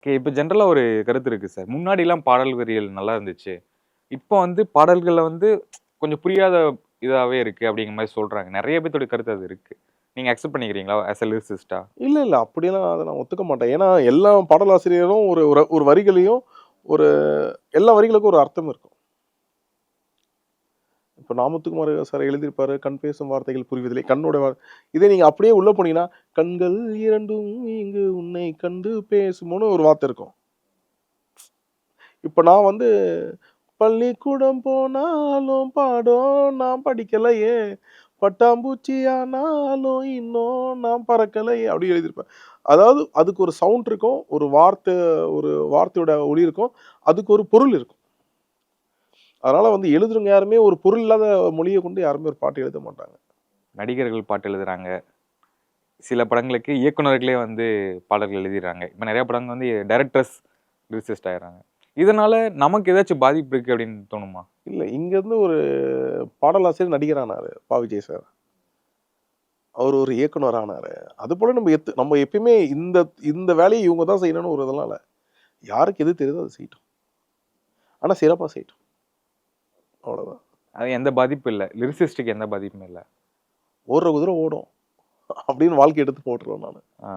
Okay. இப்ப ஜென்ரலா ஒரு கருத்து இருக்கு சார். முன்னாடிலாம் பாடல் வரிகள் நல்லா இருந்துச்சு. இப்போ வந்து பாடல்கள்ல வந்து கொஞ்சம் புரியாத இதாவே இருக்கு அப்படிங்கிற மாரி சொல்றாங்க. நெறைய பேத்தோட கருத்து அது இருக்கு. நீங்க அக்செப்ட் பண்ணிக்கிறீங்களா? ஆஸ் எ லிரிசிஸ்ட்டா? இல்ல. அப்படியெல்லாம் அத நான் ஒத்துக்க மாட்டேன். ஏன்னா, எல்லா பாடலாசிரியரும் ஒரு ஒரு ஒரு வரிகளையும் ஒரு எல்லா வரிகளுக்கும் ஒரு அர்த்தம் இருக்கும். இப்ப நாமத்துக்குமார் சார் எழுதியிருப்பாரு, "கண் பேசும் வார்த்தைகள் புரிவதில்லை." கண்ணோட இதே நீங்க அப்படியே உள்ள போனீங்கன்னா, "கண்கள் இரண்டும் இங்கு உன்னை கண்டு பேசுமோன்னு" ஒரு வார்த்தை இருக்கும். இப்ப நான் வந்து பள்ளிக்கூடம் போனாலும் பாடம் நான் படிக்கலையே, பட்டாம்பூச்சி ஆனாலும் இன்னும் நான் பறக்கலையே அப்படி எழுதியிருப்பேன். அதாவது அதுக்கு ஒரு சவுண்ட் இருக்கும். ஒரு வார்த்தையோட ஒலி இருக்கும். அதுக்கு ஒரு பொருள் இருக்கும். அதனால வந்து எழுதுறவங்க யாருமே ஒரு பொருள் இல்லாத மொழிய கொண்டு யாருமே ஒரு பாட்டு எழுத மாட்டாங்க. நடிகர்கள் பாட்டு எழுதுறாங்க. சில படங்களுக்கு இயக்குனர்களே வந்து பாடல்கள் எழுதிர்றாங்க. இப்ப நெறைய படங்கள் வந்து டைரக்டர்ஸ் லிரிசிஸ்ட் ஆயிடுறாங்க. இதனால நமக்கு ஏதாச்சும் பாதிப்பு இருக்கு அப்படின்னு தோணுமா? இல்ல இங்கருந்து ஒரு பாடலாசிரியர் நடிகர் ஆனாரு. விஜய் சார். அவரு ஒரு இயக்குனர் ஆனாரு. அதுபோல நம்ம எப்பயுமே இந்த இந்த வேலைய இவங்க தான் செய்யணும்னு ஒரு இதெல்லாம் இல்ல. யாருக்கு எது தெரியுதோ அத செய்யட்டும். ஆனா சிறப்பா செய்யட்டும். அவ்வளவுதான். அது எந்த பாதிப்பும் இல்ல. லிரிசிஸ்ட்க்கு எந்த பாதிப்பும் இல்ல. ஓடுற குதிரை ஓடும். அப்படின்னு வாழ்க்கைய எடுத்து போட்டுருவேன் நானு. ஆ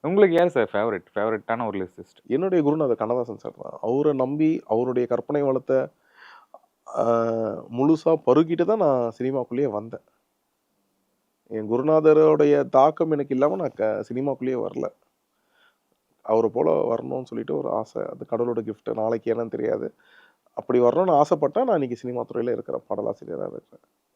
உங்களுக்கு யார் சார் ஃபேவரைட்டான ஒரு லிரிசிஸ்ட்? என்னுடைய குருநாதர் கண்ணதாசன் சார் தான். அவர நம்பி அவருடைய கற்பனை வளத்த ஆ முழுசா பருகிட்டு தான் நான் சினிமாக்குள்ளேயே வந்தேன். என் குருநாதருடைய தாக்கம் எனக்கு இல்லாம நான் சினிமாக்குள்ளேயே வரல. அவர போல வரணும்னு சொல்லிட்டு ஒரு ஆசை. அது கடவுளோட கிஃப்ட். நாளைக்கு என்னன்னு தெரியாது. அப்படி வரணும்னு ஆசைப்பட்டா நான் இன்னைக்கு சினிமா துறையில இருக்கிறேன். பாடலாசிரியரா இருக்கிறேன்.